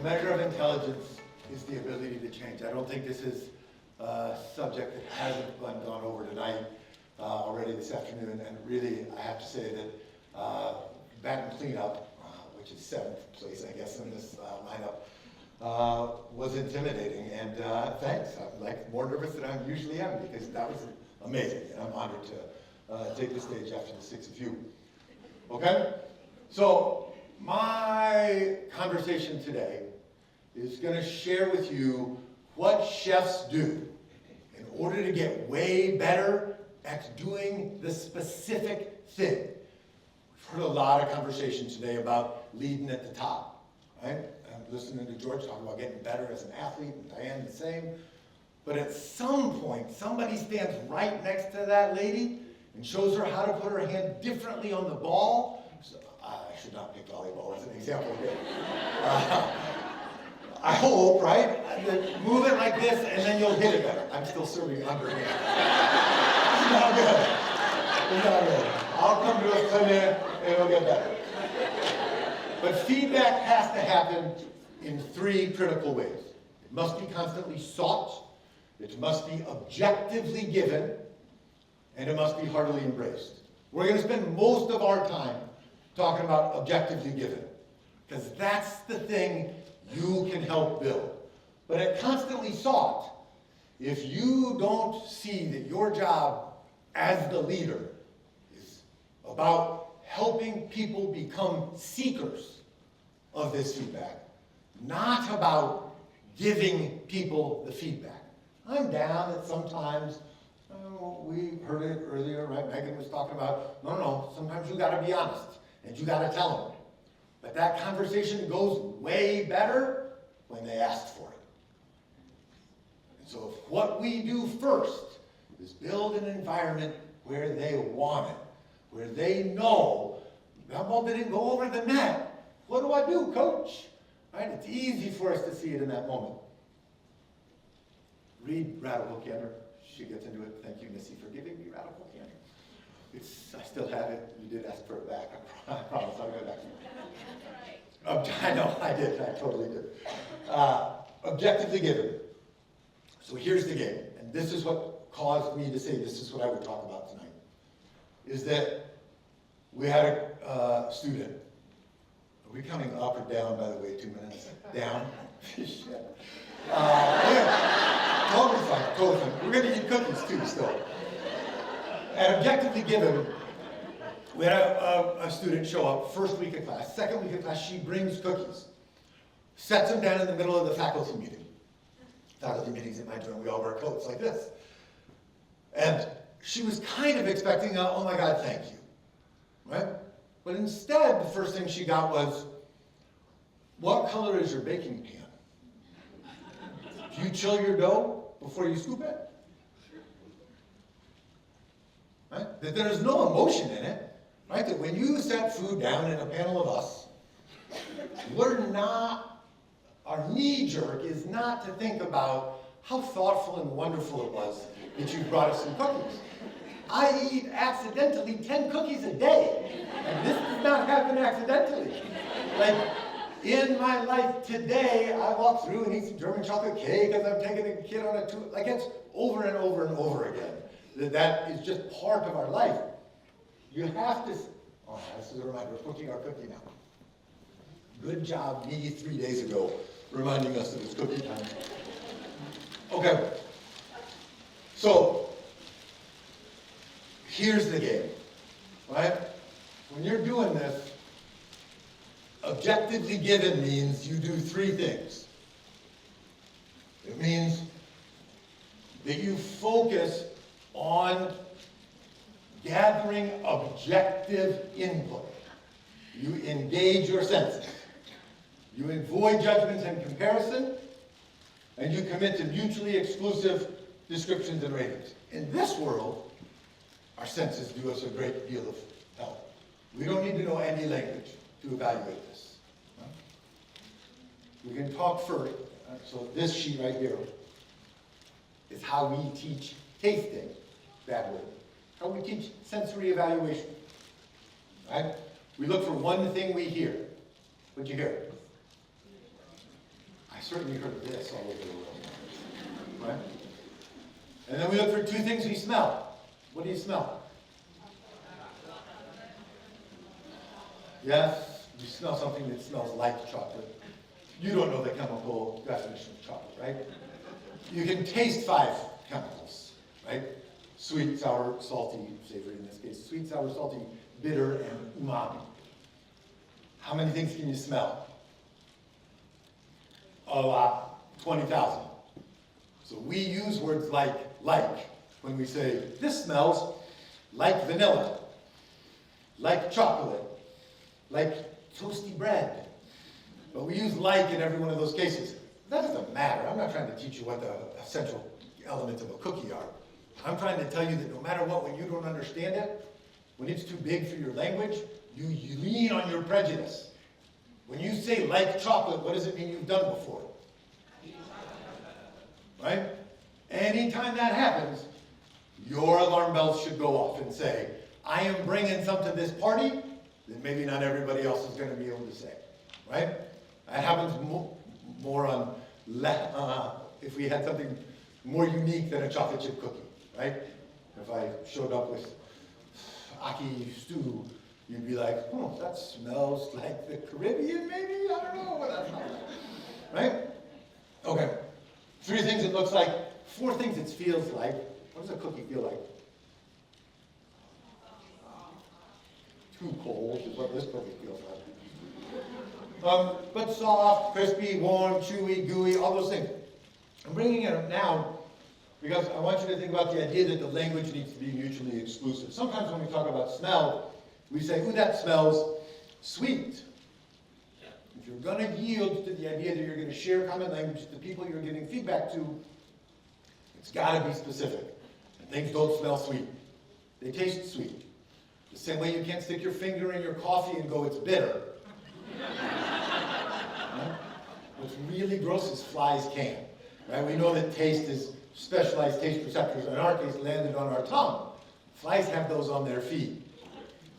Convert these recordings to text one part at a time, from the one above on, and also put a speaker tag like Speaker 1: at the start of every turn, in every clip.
Speaker 1: The measure of intelligence is the ability to change. I don't think this is a subject that hasn't been gone over tonight, already this afternoon, and really I have to say that baton cleanup, which is 7th place I guess in this lineup, was intimidating, and thanks. I'm like more nervous than I usually am because that was amazing, and I'm honored to take the stage after the 6 of you. Okay? So my conversation today is going to share with you what chefs do in order to get way better at doing the specific thing. We've heard a lot of conversation today about leading at the top, right? I'm listening to George talk about getting better as an athlete, and Diane the same. But at some point, somebody stands right next to that lady and shows her how to put her hand differently on the ball. So, I should not pick volleyball as an example here. I hope, right? Move it like this and then you'll hit it better. I'm still serving underhand. It's not good. It's not good. I'll come to a clinic and it'll get better. But feedback has to happen in 3 critical ways. It must be constantly sought, it must be objectively given, and it must be heartily embraced. We're going to spend most of our time talking about objectively given, because that's the thing you can help build. But at constantly sought, if you don't see that your job as the leader is about helping people become seekers of this feedback, not about giving people the feedback. I'm down that sometimes, we heard it earlier, right? Megan was talking about, no, sometimes you gotta be honest and you gotta tell them. But that conversation goes way better when they ask for it. And so if what we do first is build an environment where they want it, where they know, that ball didn't go over the net. What do I do, coach? Right? It's easy for us to see it in that moment. Read Radical Candor. She gets into it. Thank you, Missy, for giving me Radical Candor. I still have it. You did ask for it back. I promise I'll get it back. I know, I did. I totally did. Objectively given. So here's the game. And this is what caused me to say this is what I would talk about tonight. Is that we had a student. Are we counting up or down, by the way, 2 minutes? Down? Shit. Yeah. Totally fine, totally fine. We're going to eat cookies too, still. And objectively given, we had a student show up first week of class. Second week of class, she brings cookies. Sets them down in the middle of the faculty meeting. Faculty meetings at my joint, we all wear coats like this. And she was kind of expecting a, oh my God, thank you. Right? But instead, the first thing she got was, what color is your baking pan? Do you chill your dough before you scoop it? Right? That there's no emotion in it. Right? That when you set food down in a panel of us, our knee jerk is not to think about how thoughtful and wonderful it was that you brought us some cookies. I eat accidentally 10 cookies a day, and this does not happen accidentally. Like, in my life today, I walk through and eat some German chocolate cake as I'm taking a kid on a tour. Like, it's over and over and over again. That is just part of our life. You have to, oh, this is a reminder, we're cooking our cookie now. Good job, me 3 days ago, reminding us that it's cookie time. Okay, so here's the game, right? When you're doing this, objectively given means you do 3 things. It means that you focus on gathering objective input. You engage your senses. You avoid judgment and comparison, and you commit to mutually exclusive descriptions and ratings. In this world, our senses do us a great deal of help. We don't need to know any language to evaluate this. We can talk first. So this sheet right here is how we teach tasting, bad word. How we teach sensory evaluation. Right? We look for one thing we hear. What'd you hear? I certainly heard this all over the world. Right? And then we look for two things we smell. What do you smell? Yes, you smell something that smells like chocolate. You don't know the chemical definition of chocolate, right? You can taste 5 chemicals, right? Sweet, sour, salty, savory in this case. Sweet, sour, salty, bitter, and umami. How many things can you smell? A lot, 20,000. So we use words like when we say, this smells like vanilla, like chocolate, like toasty bread. But we use like in every one of those cases. That doesn't matter. I'm not trying to teach you what the essential elements of a cookie are. I'm trying to tell you that no matter what, when you don't understand it, when it's too big for your language, you lean on your prejudice. When you say like chocolate, what does it mean you've done before? Right? Anytime that happens, your alarm bells should go off and say, I am bringing some to this party that maybe not everybody else is going to be able to say. Right? That happens more on, if we had something more unique than a chocolate chip cookie. Right? If I showed up with ackee stew, you'd be like, oh, that smells like the Caribbean, maybe? I don't know what that smells like. Right? Okay. 3 things it looks like. 4 things it feels like. What does a cookie feel like? Too cold is what this cookie feels like. But soft, crispy, warm, chewy, gooey, all those things. I'm bringing it up now because I want you to think about the idea that the language needs to be mutually exclusive. Sometimes when we talk about smell, we say, ooh, that smells sweet. If you're going to yield to the idea that you're going to share common language with the people you're giving feedback to, it's got to be specific. And things don't smell sweet. They taste sweet. The same way you can't stick your finger in your coffee and go, it's bitter. Right? What's really gross is flies can. Right? We know that taste is specialized taste receptors, in our case, landed on our tongue. Flies have those on their feet.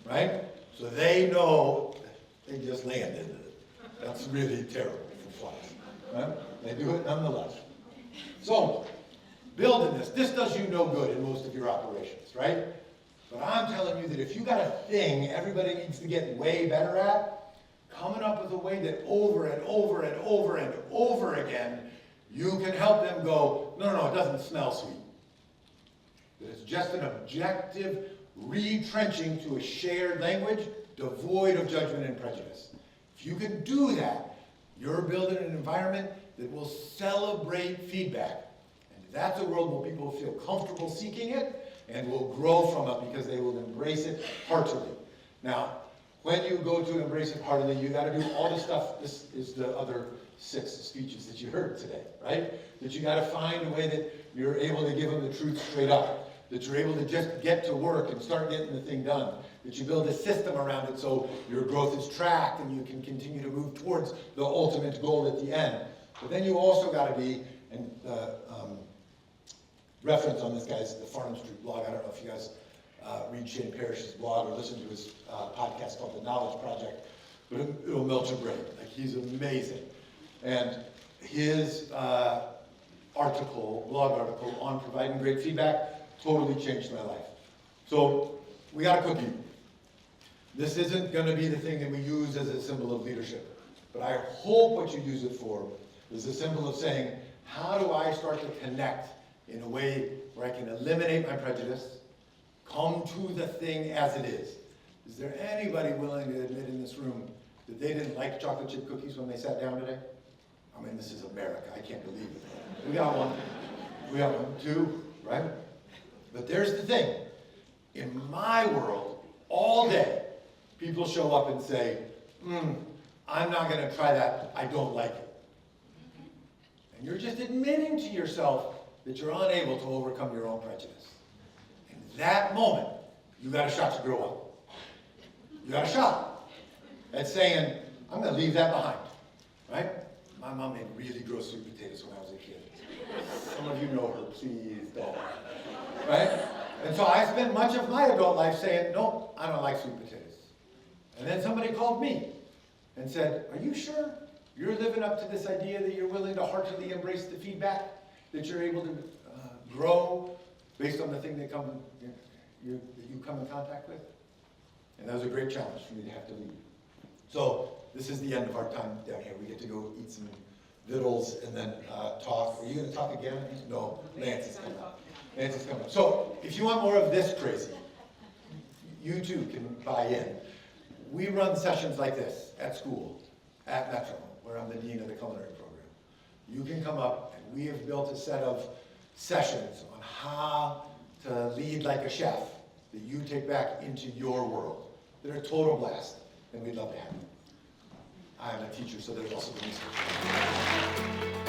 Speaker 1: Right? So they know they just landed. That's really terrible for flies. Right? They do it nonetheless. So, building this does you no good in most of your operations, right? But I'm telling you that if you got a thing everybody needs to get way better at, coming up with a way that over and over and over and over again, you can help them go, no, it doesn't smell sweet. That it's just an objective retrenching to a shared language devoid of judgment and prejudice. If you can do that, you're building an environment that will celebrate feedback. And that's a world where people feel comfortable seeking it and will grow from it because they will embrace it heartily. Now, when you go to embrace it heartily, you got to do all the stuff. This is the other 6 speeches that you heard today, right? That you got to find a way that you're able to give them the truth straight up. That you're able to just get to work and start getting the thing done. That you build a system around it so your growth is tracked and you can continue to move towards the ultimate goal at the end. But then you also got to be, and reference on this guy's, the Farnham Street blog, I don't know if you guys read Shane Parrish's blog or listen to his podcast called The Knowledge Project, but it'll melt your brain. Like, he's amazing. And his blog article on providing great feedback totally changed my life. So we got a cookie. This isn't going to be the thing that we use as a symbol of leadership. But I hope what you use it for is a symbol of saying, how do I start to connect in a way where I can eliminate my prejudice, come to the thing as it is? Is there anybody willing to admit in this room that they didn't like chocolate chip cookies when they sat down today? I mean, this is America. I can't believe it. We got one. We got one, 2, right? But there's the thing. In my world, all day, people show up and say, I'm not going to try that. I don't like it. And you're just admitting to yourself that you're unable to overcome your own prejudice. In that moment, you got a shot to grow up. You got a shot at saying, I'm going to leave that behind. Right? My mom made really gross sweet potatoes when I was a kid. Some of you know her, please don't. Right? And so I spent much of my adult life saying, no, I don't like sweet potatoes. And then somebody called me and said, are you sure? you're living up to this idea that you're willing to heartily embrace the feedback, that you're able to grow based on the thing that you come in contact with. And that was a great challenge for me to have to lead. So this is the end of our time down here. We get to go eat some vittles and then talk. Are you going to talk again? No, Nancy's coming up. Nancy's coming up. So if you want more of this crazy, you too can buy in. We run sessions like this at school, at Metro, where I'm the dean of the culinary program. You can come up, and we have built a set of sessions on how to lead like a chef that you take back into your world. They're a total blast, and we'd love to have you. I'm a teacher, so there's also the research.